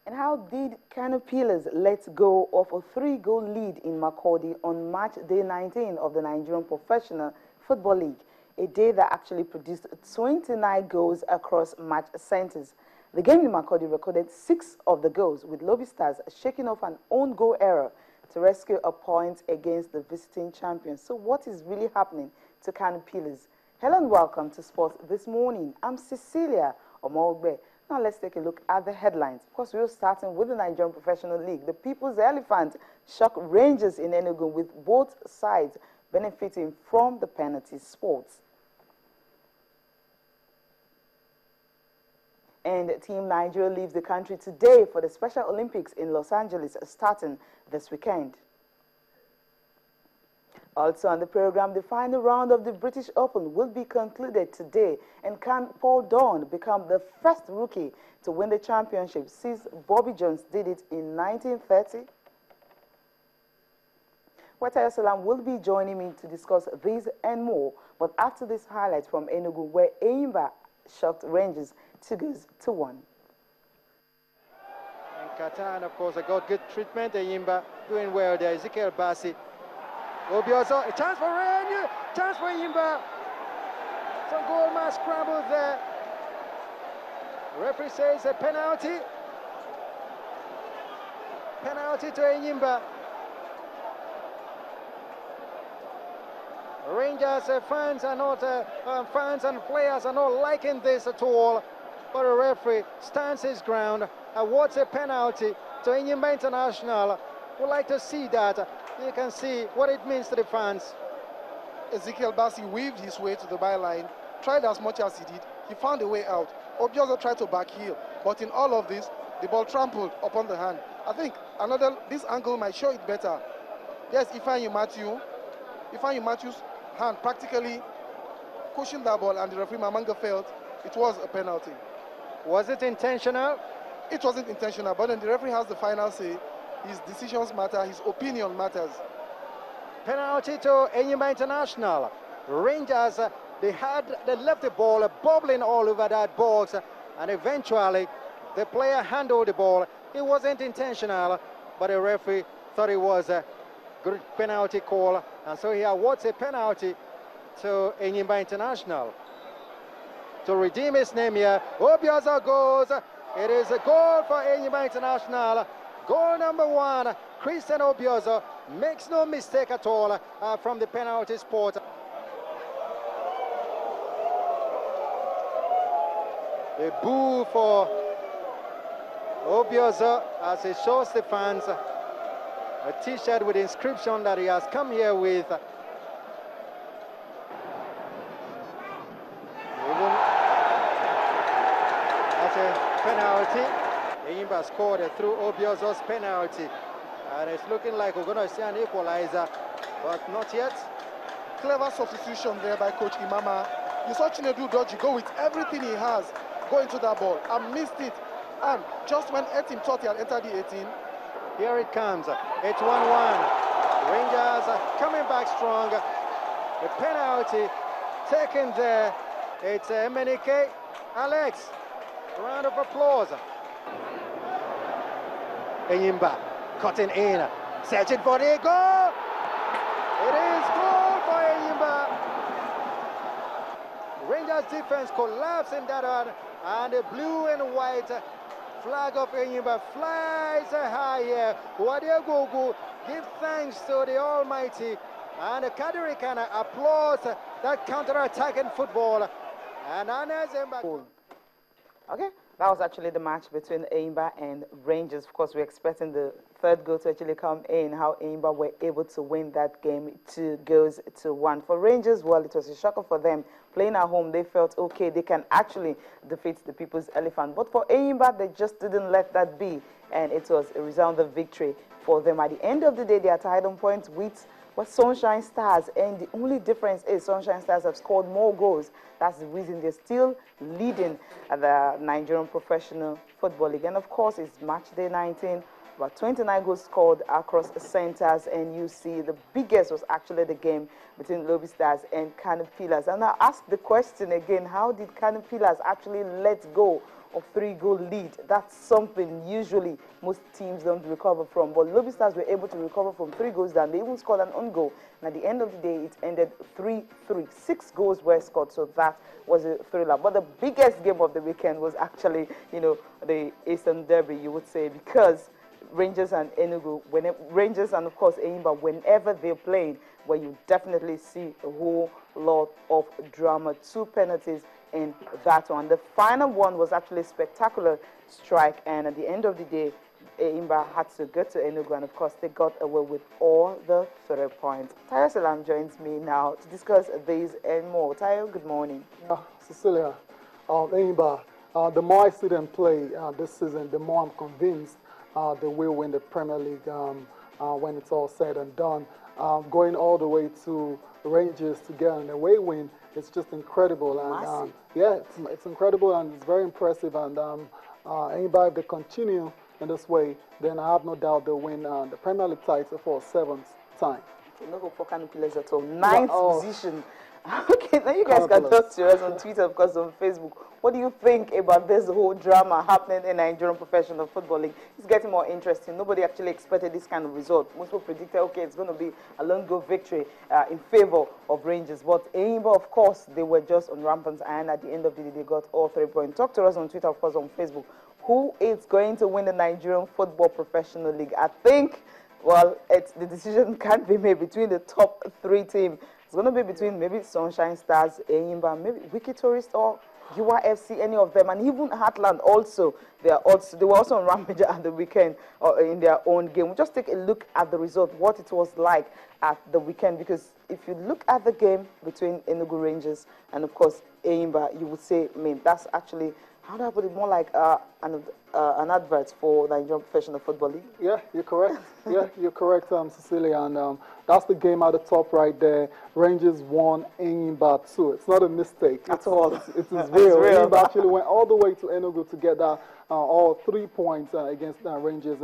And how did Kano Pillars let go of a 3-goal lead in Makurdi on match day 19 of the Nigerian Professional Football League, a day that actually produced 29 goals across match centers? The game in Makurdi recorded 6 of the goals, with Lobby Stars shaking off an own goal error to rescue a point against the visiting champions. So what is really happening to Kano Pillars? Hello and welcome to Sports This Morning. I'm Cecilia Omogbe. Now let's take a look at the headlines. Of course, we're starting with the Nigerian Professional League. The People's Elephant shocked Rangers in Enugu, with both sides benefiting from the penalty sports. And Team Nigeria leaves the country today for the Special Olympics in Los Angeles, starting this weekend. Also on the program, the final round of the British Open will be concluded today. And can Paul Dawn become the first rookie to win the championship since Bobby Jones did it in 1930? Wataya Salam will be joining me to discuss these and more. But after this highlight from Enugu, where Enyimba shocked Rangers 2-1. And Qatar, of course, got good treatment. Enyimba doing well there. Ezekiel Bassi. Obiozo, a chance for Rangers, chance for Enyimba. Some goal match scrambles there. Referee says a penalty. Penalty to Enyimba. Rangers fans are not fans and players are not liking this at all. But the referee stands his ground. Awards a penalty to Enyimba International. Would like to see that. You can see what it means to the fans. Ezekiel Bassi weaved his way to the byline, tried as much as he did. He found a way out. Obiozo tried to backheel, but in all of this, the ball trampled upon the hand. I think this angle might show it better. Yes, Ifeanyi Matthew's hand practically cushioned that ball, and the referee Mamanga felt it was a penalty. Was it intentional? It wasn't intentional, but then the referee has the final say. His decisions matter, his opinion matters. Penalty to Enyimba International. Rangers, they left the ball bubbling all over that box, and eventually the player handled the ball. It wasn't intentional, but the referee thought it was a good penalty call, and so he awards a penalty to Enyimba International. To redeem his name here, Obiozo goes. It is a goal for Enyimba International. Goal number 1, Christian Obiozo makes no mistake at all from the penalty spot. A boo for Obiozo as he shows the fans a t-shirt with inscription that he has come here with. That's a penalty. Enyimba scored through Obiozo's penalty, and it's looking like we're going to see an equalizer, but not yet. Clever substitution there by Coach Imama. You saw Chinedu Dodgy go with everything he has, go into that ball, and missed it. And just when Etim thought he had entered the 18, here it comes. It's 1-1. Rangers coming back strong. The penalty taken there. It's Emenike Alex. Round of applause. Enyimba cutting in, searching for the goal. It is goal for Enyimba. Rangers defense collapsing that one, and the blue and white flag of Enyimba flies high here. Wadiagogo give thanks to the Almighty, and the Kadirikana applauds that counter-attacking football. And Anna Zemba. Okay, that was actually the match between Enyimba and Rangers. Of course, we're expecting the third goal to actually come in, how Enyimba were able to win that game 2-1. For Rangers, well, it was a shocker for them. Playing at home, they felt, okay, they can actually defeat the People's Elephant. But for Enyimba, they just didn't let that be, and it was a resounding victory for them. At the end of the day, they are tied on points with Sunshine Stars, and the only difference is Sunshine Stars have scored more goals. That's the reason they're still leading the Nigerian Professional Football League. And of course, it's match day 19 About 29 goals scored across centers, and you see the biggest was actually the game between Lobby Stars and Canopilas. And I ask the question again, how did Canopilas actually let go of 3-goal lead? That's something usually most teams don't recover from. But Lobby Stars were able to recover from 3 goals down. They even scored an own goal. And at the end of the day, it ended 3-3. 6 goals were scored, so that was a thriller. But the biggest game of the weekend was actually, the Eastern Derby, you would say, because Rangers and Enugu, Rangers and of course Enyimba, whenever they're playing, where you definitely see a whole lot of drama. 2 penalties in that one. The final one was actually a spectacular strike, and at the end of the day, Enyimba had to go to Enugu, and of course they got away with all the 3 points. Tayo Salam joins me now to discuss these and more. Tayo, good morning. Cecilia, Enyimba, the more I see them play this season, the more I'm convinced they will win the Premier League when it's all said and done. Going all the way to Rangers to get an away win, it's just incredible. And yeah, it's incredible and it's very impressive. And Enyimba, if they continue in this way, then I have no doubt they'll win the Premier League title for a 7th time. No hope for Canopilas at all. 9th position. Okay, now you guys can talk to us on Twitter, of course, on Facebook. What do you think about this whole drama happening in Nigerian Professional Football League? It's getting more interesting. Nobody actually expected this kind of result. Most people predicted, okay, it's going to be a lone goal victory in favor of Rangers. But Enyimba, of course, they were just on rampant, and at the end of the day, they got all 3 points. Talk to us on Twitter, of course, on Facebook. Who is going to win the Nigerian Football Professional League? I think, well, the decision can't be made between the top 3 teams. It's going to be between maybe Sunshine Stars, Enyimba, maybe Wiki Tourist or Giwa FC, any of them, and even Heartland also. They were also on rampage at the weekend in their own game. We'll just take a look at the result, what it was like at the weekend, because if you look at the game between Enugu Rangers and, of course, Enyimba, you would say, I mean, that's actually, how do I put it, more like an advert for the Nigerian Professional Football League? Yeah, you're correct. Yeah, you're correct, Cecilia. And that's the game at the top right there. Rangers won, Enyimba 2. It's not a mistake. At all. It is real. Enyimba actually went all the way to Enugu to get that all 3 points against Rangers.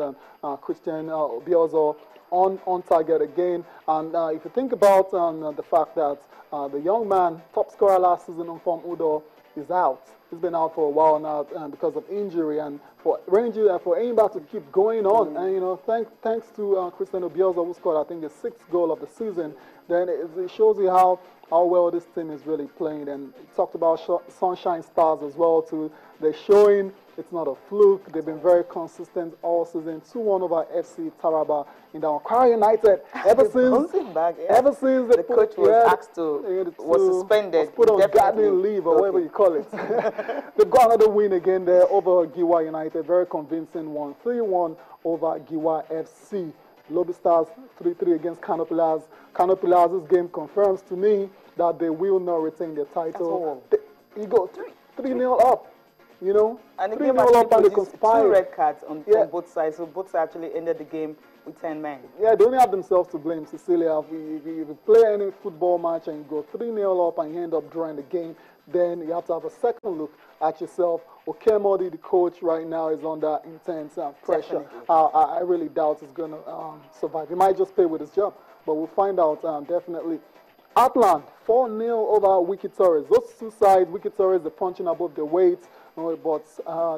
Christian Obiozo on target again. And if you think about the fact that the young man, top scorer last season on form Udo, is out. He's been out for a while now because of injury, and for Rangers and for Enyimba to keep going on, and thanks to Christian Obiozo, who scored I think the 6th goal of the season, then it shows you how well this team is really playing. And talked about Sunshine Stars as well too. They're showing it's not a fluke. They've been very consistent all season. 2-1 over FC Taraba in the Kwara United. Ever since the coach was asked to was suspended, was put on gardening leave or whatever you call it. They've got another win again there over Giwa United. Very convincing one. 3-1 over Giwa FC. Lobby Stars 3-3 against Canopilas. Canopilas' game confirms to me that they will not retain their title. You go 3-0 up. And the game actually produced 2 red cards on both sides, so both sides actually ended the game with 10 men. Yeah, they only have themselves to blame, Cecilia. If you play any football match and you go 3-0 up and you end up drawing the game, then you have to have a second look at yourself. Okemodi, the coach right now, is under intense pressure. I really doubt he's going to survive. He might just pay with his job, but we'll find out definitely. Atlant, 4-0 over Wiki Torres. Those 2 sides, Wiki Torres, they're punching above their weight, but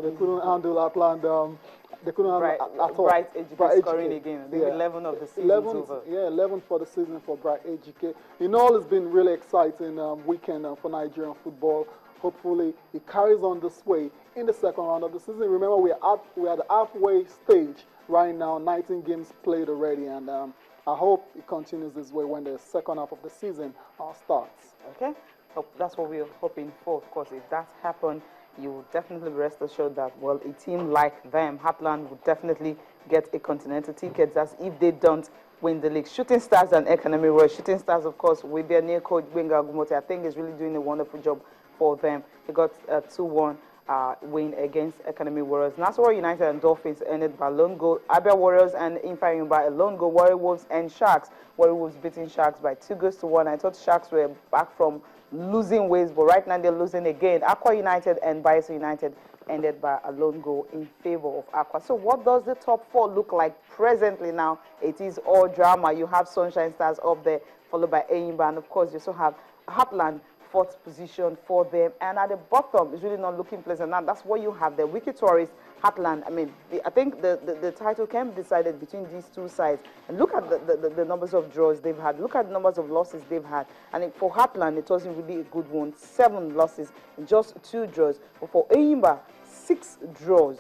they couldn't handle Atlant. They couldn't handle at all. Bright Ejike scoring again. The 11 of the season over. Yeah, 11 for the season for Bright Ejike. In all, it's been really exciting weekend for Nigerian football. Hopefully, it carries on this way in the second round of the season. Remember, we're at the halfway stage right now. 19 games played already, and I hope it continues this way when the second half of the season starts. Okay, that's what we're hoping for. Of course, if that happens, you will definitely rest assured that, well, a team like them, Heartland, would definitely get a continental ticket, as if they don't win the league. Shooting Stars and Economy Royal. Shooting Stars, of course, with their new coach, Benga Gumote, I think is really doing a wonderful job for them. They got a 2-1 win against Economy Warriors. Nasarawa United and Dolphins ended by lone goal. Abia Warriors and Enyimba by a lone goal. Warrior Wolves and Sharks. Warrior Wolves beating Sharks by 2-1. I thought Sharks were back from losing ways, but right now they're losing again. Aqua United and Bayelsa United ended by a lone goal in favor of Aqua. So what does the top four look like presently now? It is all drama. You have Sunshine Stars up there, followed by Enyimba, and of course you also have Heartland, fourth position for them. And at the bottom, it's really not looking pleasant. Now, that's what you have there. Wiki Tourist, Heartland. I mean, I think the title can be decided between these two sides. And look at the numbers of draws they've had. Look at the numbers of losses they've had. And for Heartland, it wasn't really a good one. 7 losses, just 2 draws. But for Enyimba, 6 draws.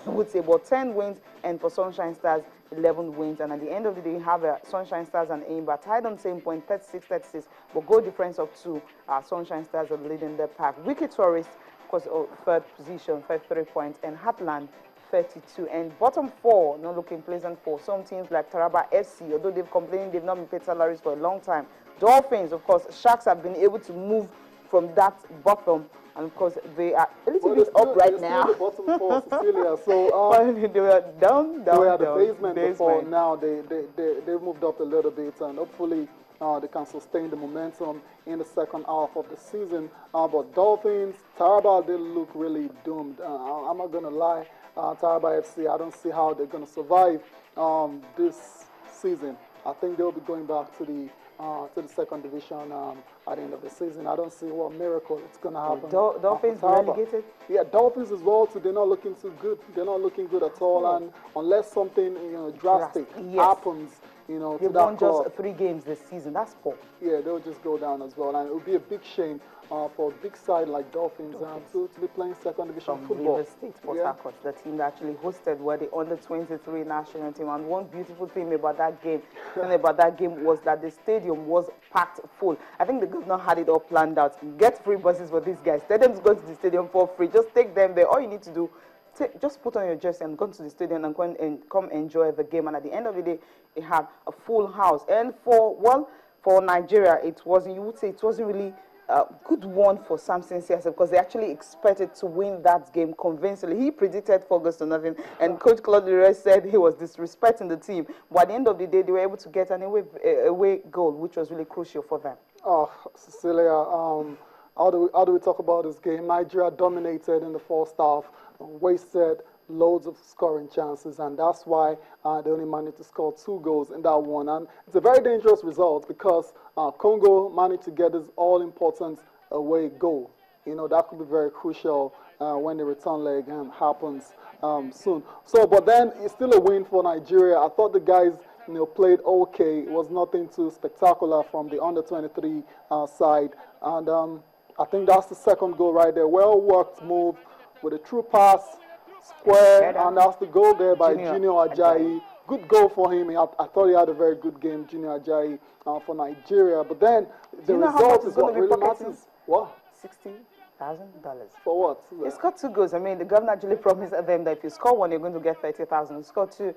I would say about 10 wins, and for Sunshine Stars, 11 wins. And at the end of the day, you have Sunshine Stars and Enyimba tied on the same point, 36-36, but goal difference of 2. Sunshine Stars are leading the pack. Wiki Tourist, of course, third position, 33 points, and Heartland, 32. And bottom 4, not looking pleasant for some teams like Taraba FC, although they've complained they've not been paid salaries for a long time. Dolphins, of course, Sharks have been able to move from that bottom. And of course, they are a little bit up right now. The bottom 4, Cecilia. So they were down. They were at the basement before. Now they moved up a little bit, and hopefully they can sustain the momentum in the second half of the season. But Dolphins, Taraba, they look really doomed. I'm not gonna lie, Taraba FC, I don't see how they're gonna survive this season. I think they'll be going back to the second division at the end of the season. I don't see what miracle it's going to happen. Dolphins relegated? Yeah, Dolphins as well, too. They're not looking too good. They're not looking good at all. And unless something drastic happens, to they've won just 3 games this season. That's poor. Yeah, they'll just go down as well. And it would be a big shame for a big side like Dolphins to be playing second division football. River State, Port Harcourt, the team that actually hosted were the under-23 national team. And one beautiful thing about that game, was that the stadium was packed full. I think the governor had it all planned out. Get free buses for these guys. Tell them to go to the stadium for free. Just take them there. All you need to do, just put on your jersey and go to the stadium and come enjoy the game. And at the end of the day, it had a full house. And for Nigeria, it wasn't. You would say it wasn't really a good one for Samson Siasa, because they actually expected to win that game convincingly. He predicted 4 goals to nothing, and Coach Claude Leroy said he was disrespecting the team. But at the end of the day, they were able to get an away goal, which was really crucial for them. Oh, Cecilia, how do we talk about this game? Nigeria dominated in the first half, wasted loads of scoring chances, and that's why they only managed to score 2 goals in that one. And it's a very dangerous result because Congo managed to get this all-important away goal. That could be very crucial when the return leg happens soon. But then it's still a win for Nigeria. I thought the guys played okay. It was nothing too spectacular from the under-23 side. And I think that's the second goal right there. Well-worked move with a true pass, square, and that's the goal there by Junior Ajayi. Good goal for him. I thought he had a very good game, Junior Ajayi, for Nigeria. But then the result is what really matters. What? $60,000. For what? He scored 2 goals. I mean, the governor actually promised them that if you score 1, you're going to get 30,000. Score 2.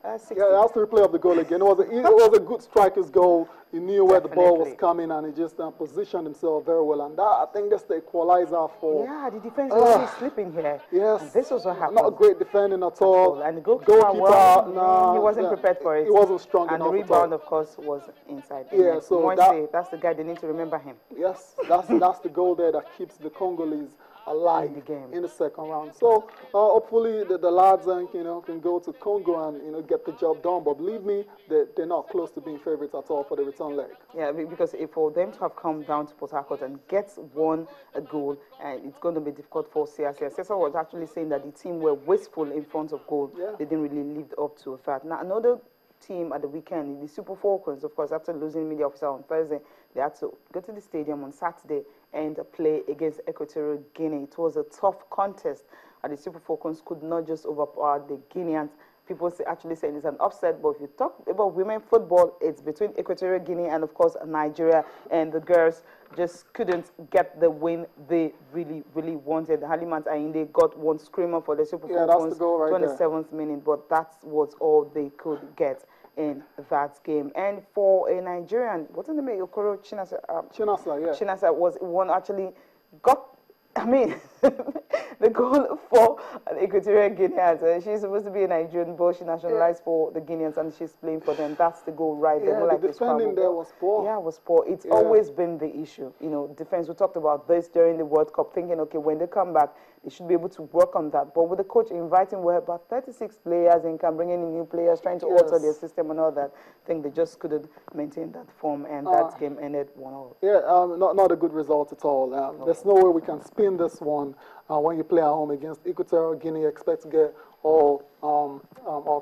60. Yeah, that's the replay of the goal again. It was a good striker's goal. He knew where the ball was coming, and he just positioned himself very well. And that, I think that's the equalizer for... Yeah, the defense was really slipping here. Yes. And this was what happened. Not a great defending at all. And the goalkeeper he wasn't prepared for it. He wasn't strong enough. And the rebound, of course, was inside. Yeah, so that's the guy. They need to remember him. Yes, that's the goal there that keeps the Congolese alive in the second round. So hopefully the lads can go to Congo and get the job done. But believe me, they're not close to being favorites at all for the return leg. Yeah, because for them to have come down to Port Harcourt and get a goal, it's going to be difficult for Siasa. Siasa was actually saying that the team were wasteful in front of goal. Yeah. They didn't really live up to that. Now another team at the weekend, the Super Falcons, of course, after losing media officer on Thursday, they had to go to the stadium on Saturday and play against Equatorial Guinea. It was a tough contest, and the Super Falcons could not just overpower the Guineans. People actually saying it's an upset, but if you talk about women football, it's between Equatorial Guinea and, of course, Nigeria, and the girls just couldn't get the win they really, really wanted. Halimat Ainde got 1 screamer for the Super Falcons, that's the goal right 27th minute, but that was all they could get in that game. And for a Nigerian, what's the name? Okoro Chinasa. Chinasa, yeah. Chinasa was one actually got I mean, the goal for the Equatorial Guineans, she's supposed to be a Nigerian, but she nationalized for the Guineans and she's playing for them. That's the goal right there. Yeah, the defending there was poor. Yeah, it was poor. It's always been the issue. You know, defense, we talked about this during the World Cup, thinking, okay, when they come back, they should be able to work on that. But with the coach inviting about 36 players and can bring in new players, trying to alter their system and all that, I think they just couldn't maintain that form, and that game ended 1-0. Yeah, not a good result at all. There's no way we can spin this one when you play at home against Equatorial Guinea. Expect to get all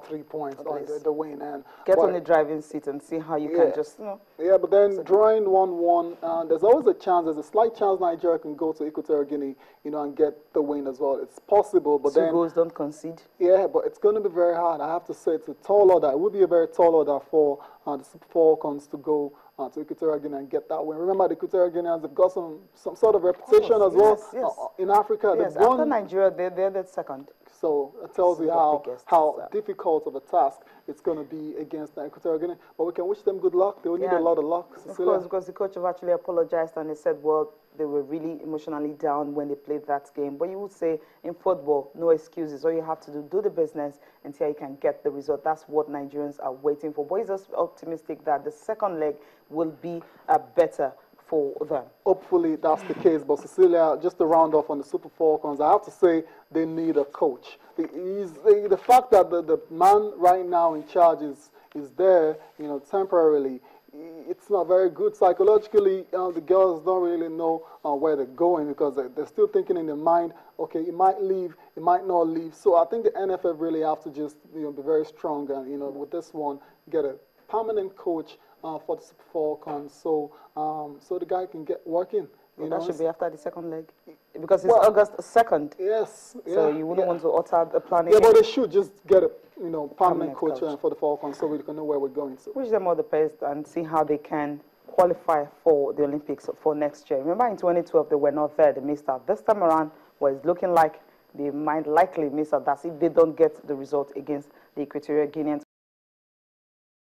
3 points on the win. And get on the driving seat and see how you can just, you know. Yeah, but then drawing 1-1, there's always a chance, there's a slight chance Nigeria can go to Equatorial Guinea, you know, and get the win as well. It's possible, but then... 2 goals, don't concede. Yeah, but it's going to be very hard. I have to say it's a tall order. It would be a very tall order for the Super Falcons to go to Equatorial Guinea and get that win. Remember, the Equatorial Guineans, they've got some sort of reputation as well in Africa. Yes, after Nigeria, they're the second. So it tells you how difficult of a task it's going to be against the Equatorial Guinea. But we can wish them good luck. They will need a lot of luck. Of course, because the coach have actually apologized and he said, well, they were really emotionally down when they played that game. But you would say in football, no excuses. All you have to do the business until you can get the result. That's what Nigerians are waiting for. But he's just optimistic that the second leg will be better for them. Hopefully that's the case. But Cecilia, just to round off on the Super Falcons, I have to say they need a coach. The fact that the man right now in charge is there, you know, temporarily, it's not very good psychologically. The girls don't really know where they're going because they're still thinking in their mind, okay, it might leave, it might not leave. So I think the NFF really have to just, you know, be very strong and, you know, with this one, get a permanent coach for the Super Falcons, so the guy can get working. Well, that should be after the second leg, because it's August 2nd. Yes. So you wouldn't want to alter the plan. Yeah, but they should just get a permanent coach for the Falcons so we can know where we're going. So wish them all the best and see how they can qualify for the Olympics for next year. Remember, in 2012 they were not there; they missed out. This time around, well, it's looking like they might likely miss out. That's if they don't get the result against the Equatorial Guineans.